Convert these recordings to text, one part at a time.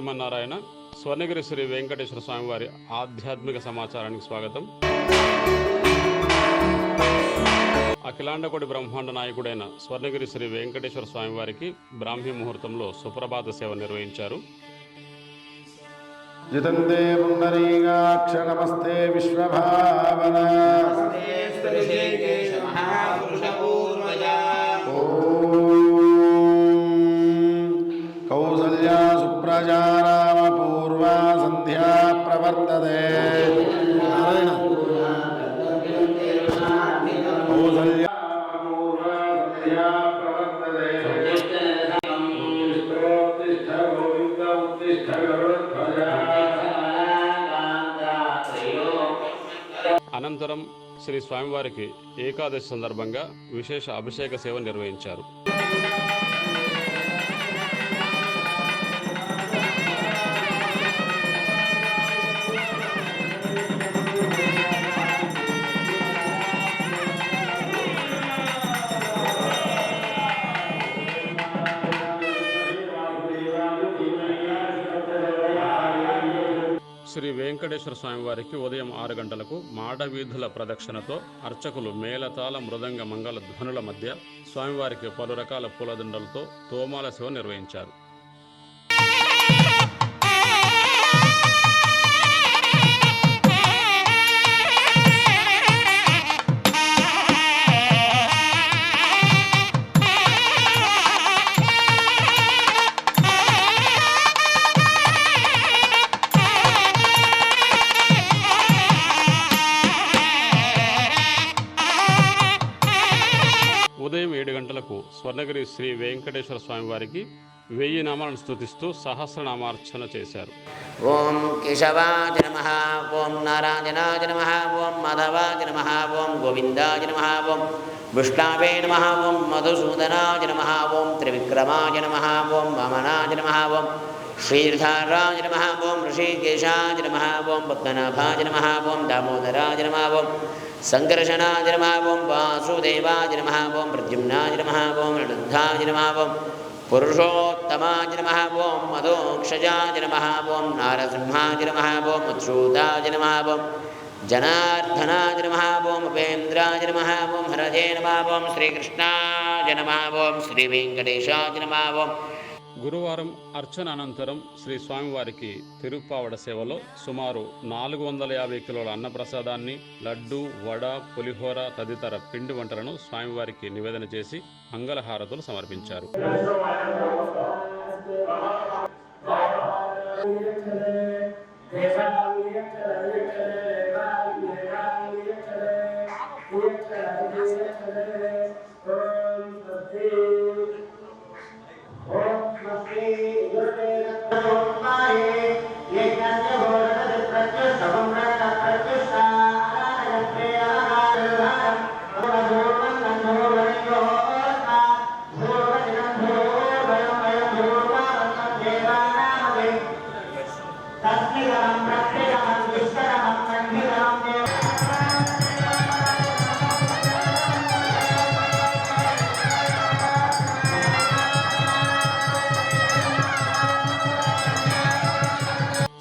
శ్రీమన్నారాయణ. స్వర్ణగిరి శ్రీ వెంకటేశ్వర స్వామివారి ఆధ్యాత్మిక సమాచారానికి స్వాగతం. అఖిలాండకోటి బ్రహ్మాండ నాయకుడైన స్వర్ణగిరి శ్రీ వెంకటేశ్వర స్వామివారికి బ్రాహ్మీ ముహూర్తంలో సుప్రభాత సేవ నిర్వహించారు. జితందే పుండరీకాక్ష నమస్తే విశ్వభావన కౌసల్యా సుప్రజా రామ పూర్వా సంధ్యా ప్రవర్తతే. కౌసల్యా అనంతరం శ్రీ స్వామివారికి ఏకాదశి సందర్భంగా విశేష అభిషేక సేవ నిర్వహించారు. శ్రీ వెంకటేశ్వర స్వామివారికి ఉదయం 6 గంటలకు మాడవీధుల ప్రదక్షిణతో అర్చకులు మేళతాళ మృదంగ మంగళ ధ్వనుల మధ్య స్వామివారికి పలు రకాల పూలదండలతో తోమాల సేవ నిర్వహించారు. ఉదయం 7 గంటలకు స్వర్ణగిరి శ్రీ వెంకటేశ్వర స్వామివారికి 1000 నామాలను స్తుతిస్తూ సహస్రనామార్చన చేశారు. ఓం కేశవాయ నమః, ఓం నారాయణాయ నమః, ఓం మాధవాయ నమః, ఓం గోవిందాయ నమః, ఓం విష్ణవే నమః, ఓం మధుసూదనాయ నమః, ఓం త్రివిక్రమాయ నమః, ఓం వామనాయ నమః, ఓం శ్రీధరాయ నమః, ఓం ఋషికేశాయ నమః, ఓం పద్మనాభాయ నమః, ఓం దామోదరాయ నమః, ఓం సంకర్షణాయ నమః, ఓం వాసుదేవాయ నమః, ఓం ప్రద్యుమ్నాయ నమః, ఓం అనిరుద్ధాయ నమః, ఓం పురుషోత్తమాయ నమః, ఓం మధోక్షజాయ నమః, ఓం నారసింహాయ నమః, ఓం అచ్యుతాయ నమః, ఓం జనార్దనాయ నమః, ఓం ఉపేంద్రాయ నమః, ఓం హరజే నమః, ఓం శ్రీకృష్ణాయ నమః, ఓం శ్రీ వెంకటేశాయ నమః. ఓం గురువారం అర్చన అనంతరం శ్రీ స్వామివారికి తిరుప్పావడ సేవలో సుమారు 450 కిలోల అన్నప్రసాదాన్ని, లడ్డు, వడ, పులిహోర తదితర పిండి వంటలను స్వామివారికి నివేదన చేసి మంగళహారతులు సమర్పించారు.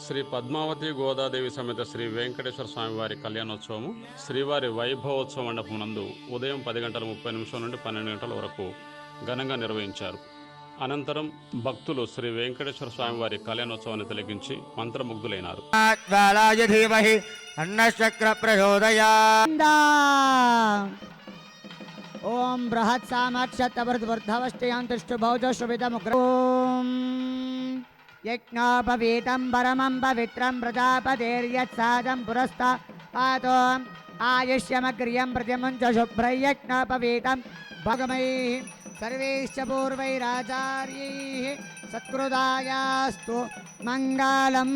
శ్రీ పద్మావతి గోదాదేవి సమేత శ్రీ వెంకటేశ్వర స్వామివారి కళ్యాణోత్సవము శ్రీవారి వైభవోత్సవ మండపం నందు ఉదయం 10:30 నుండి 12 వరకు ఘనంగా నిర్వహించారు. అనంతరం భక్తులు శ్రీ వెంకటేశ్వర స్వామివారి కళ్యాణోత్సవాన్ని తిలకించి మంత్రముగ్ధులైనారు. ఓం బృహత్ సామక్షతవర్ధవష్టయాంతుష్టుభౌజశ్రుభితముగ్రం యజ్ఞోపవీతం పరమం పవిత్రం ప్రజాపతిర్యత్సాదం పురస్తాతో ఆయుష్యమగ్రియం ప్రతిముంచ శుభ్రయజ్ఞోపవీతం భగమైః సర్వైశ్చ పూర్వైరాచార్యైః సత్కృతాయాస్తు మంగళం.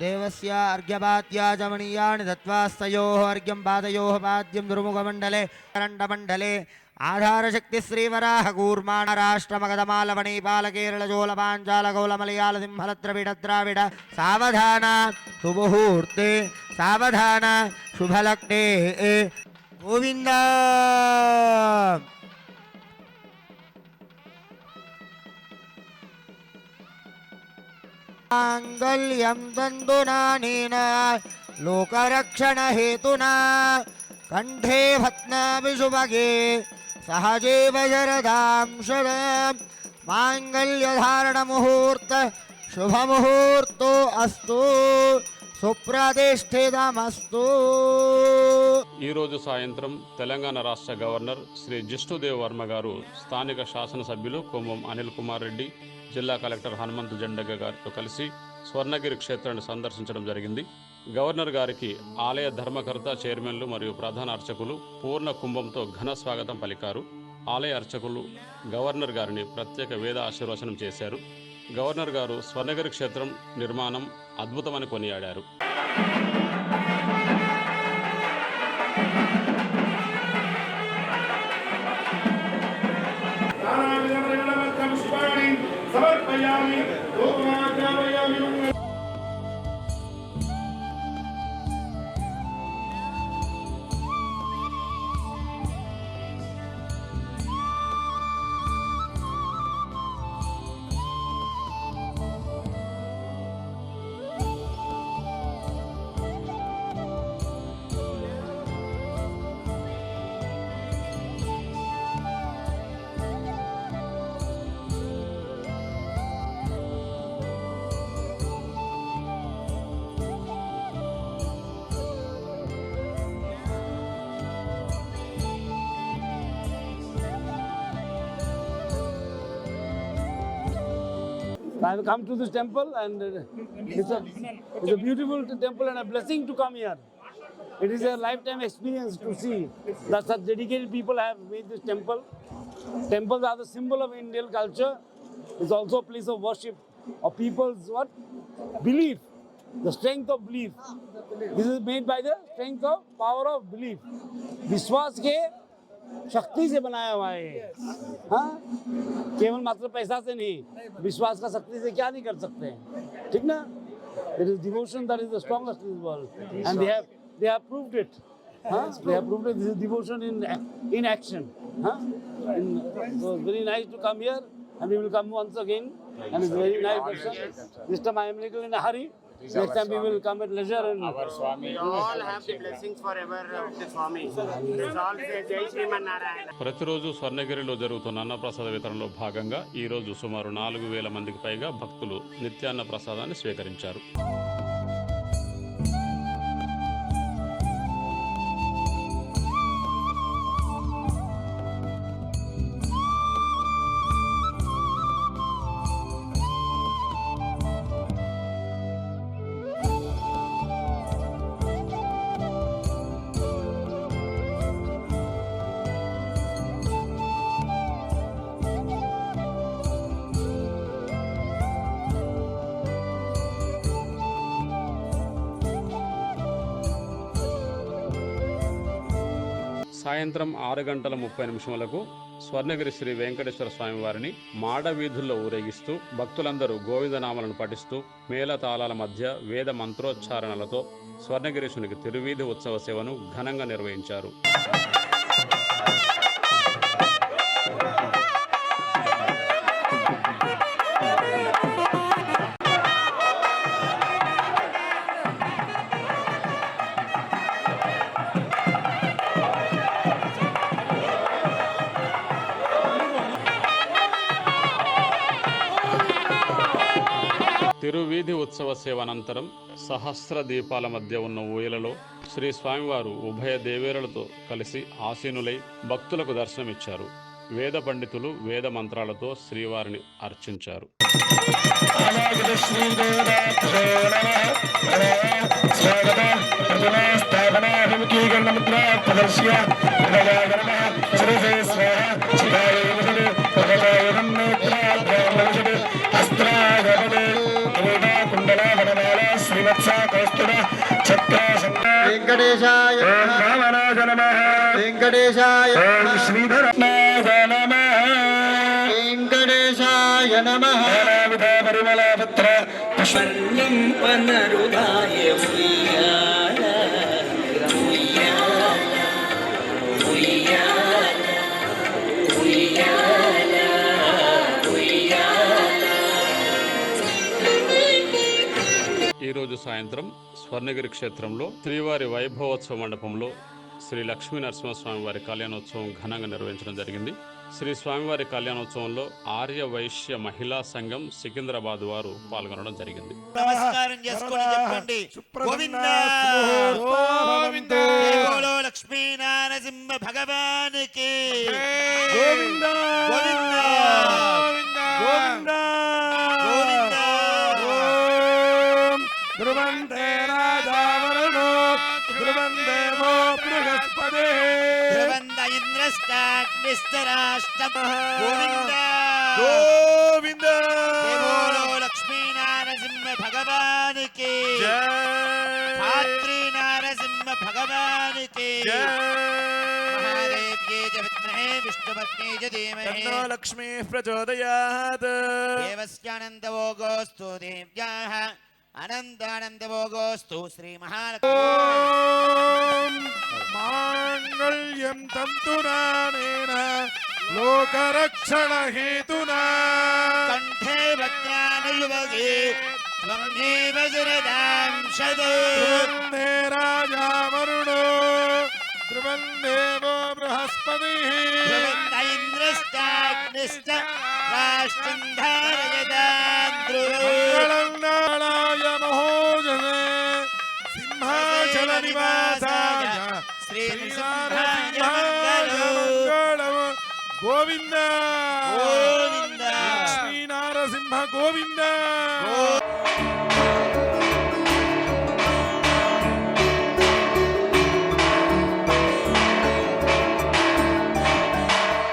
देवस्य अर्घ्यपाद्याचमनीयानि दत्त्वास्तयोः अर्घ्यं पादयोः पाद्यं दुर्मुखमण्डले करण्डमण्डले आधारशक्ति श्रीवराह कूर्माण राष्ट्रमगधमालवणीपालकेरळजोलपाञ्चालगौलमलयालसिंहलद्रविड सावधान सुमुहूर्ते सावधान शुभलग्ने गोविन्द माङ्गल्यं तन्तुनानेन लोकरक्षण हेतुना कंठे भत्नाभिषुभगे सहजेव शरदां शरं माङ्गल्यधारण मुहूर्त शुभमुहूर्तो अस्तु సుప్రతిష్ఠితమస్తు. ఈరోజు సాయంత్రం తెలంగాణ రాష్ట్ర గవర్నర్ శ్రీ జిష్ణుదేవ్ వర్మ గారు స్థానిక శాసనసభ్యులు కొమ్మం అనిల్ కుమార్ రెడ్డి, జిల్లా కలెక్టర్ హనుమంతు జండగ గారితో కలిసి స్వర్ణగిరి క్షేత్రాన్ని సందర్శించడం జరిగింది. గవర్నర్ గారికి ఆలయ ధర్మకర్త, చైర్మన్లు మరియు ప్రధాన అర్చకులు పూర్ణ కుంభంతో ఘన స్వాగతం పలికారు. ఆలయ అర్చకులు గవర్నర్ గారిని ప్రత్యేక వేద ఆశీర్వచనం చేశారు. గవర్నర్ గారు స్వర్ణగిరి క్షేత్రం నిర్మాణం అద్భుతమని కొనియాడారు. I have come to this temple and it's a beautiful temple and a blessing to come here. It is a lifetime experience to see that such dedicated people have made this temple. Temples are the symbol of Indian culture. It's also a place of worship of people's what? Belief, the strength of belief. This is made by the strength of power of belief. विश्वास के शक्ति से बनाया हुआ है। हाँ, केवल मात्र पैसा से नहीं, विश्वास का शक्ति से क्या नहीं कर सकते हैं, ठीक ना? It is devotion that is the strongest in this world, and they have proved it. Huh? They have proved it. This is devotion in action. Huh? So it's very nice to come here, and we will come once again. And it's very nice darshan. This time I am little in a hurry. Next time we will come at leisure. And our Swami. We all have the blessings forever of the Swami. It's all say Jai Shriman Narayana. ప్రతిరోజు స్వర్ణగిరిలో జరుగుతున్న అన్నప్రసాద వితరణలో భాగంగా ఈ రోజు సుమారు 4,000 మందికి పైగా భక్తులు నిత్యాన్న ప్రసాదాన్ని స్వీకరించారు. సాయంత్రం 6:30 స్వర్ణగిరి శ్రీ వెంకటేశ్వర స్వామి వారిని మాడ వీధుల్లో ఊరేగిస్తూ భక్తులందరూ గోవిందనామాలను పఠిస్తూ మేళతాళాల మధ్య వేద మంత్రోచ్చారణలతో స్వర్ణగిరీశునికి తిరువీధి ఉత్సవ సేవను ఘనంగా నిర్వహించారు. తిరువీధి ఉత్సవ సేవ అనంతరం సహస్ర దీపాల మధ్య ఉన్న ఊయలలో శ్రీ స్వామివారు ఉభయ దేవేరులతో కలిసి ఆసీనులై భక్తులకు దర్శనమిచ్చారు. వేద పండితులు వేద మంత్రాలతో శ్రీవారిని అర్చించారు. శ్రీవత్స వెంకటేశాయ నమః వెంకటేశాయ శ్రీధరనాథ నమః వెంకటేశాయ నమః పరిమళపత్ర పుష్పం పనరుదాయ ఉయ్యాల ఉయ్యాల ఉయ్యాల ఉయ్యాల ఉయ్యాల. ఈరోజు సాయంత్రం స్వర్ణగిరి క్షేత్రంలో శ్రీవారి వైభవోత్సవ మండపంలో శ్రీ లక్ష్మీ నరసింహస్వామి వారి కళ్యాణోత్సవం ఘనంగా నిర్వహించడం జరిగింది. శ్రీ స్వామివారి కళ్యాణోత్సవంలో ఆర్య వైశ్య మహిళా సంఘం సికింద్రాబాద్ వారు పాల్గొనడం జరిగింది. నమస్కారం చేసుకొని చెప్పండి. గోవిందా గోవిందా లక్ష్మీ నరసింహ భగవానికి గోవిందా గోవిందా గోవిందా గోవిందా. ధ్రువంతే రాజావరుణో ధ్రువందేవో బృహస్పతి ధ్రువంద ఇంద్రష్టాగ్నిస్తరాష్టమః గోవిందా గోవిందా. దేవో లక్ష్మీ నరసింహ భగవానికి ధాత్రీ నరసింహ భగవానికి మహాదేవ్యే చ విద్మహే విష్ణుపత్న్యై చ ధీమహి తన్నో లక్ష్మీ ప్రచోదయాత్. దేవస్యానందవో గోస్తు దేవ్యాః అనందానందభోగోస్తు శ్రీ మహాలక్ష్మీ. మాంగళ్యం తంతునానేన లోకరక్షణ హేతునా కంఠే భద్రానుయువగే త్వం జీవ శరదాం శదో. ధ్రువందే రాజా వరుణో ధ్రువందేవో బృహస్పతి ధ్రువంద ఇంద్రశ్చాగ్నిశ్చ రాష్ట్రం ధారయతాం ధ్రువం. సింహాచల నివాసాయ శ్రీ నరసింహాయ మంగళం. గోవింద గోవింద లక్ష్మీ నరసింహ గోవింద.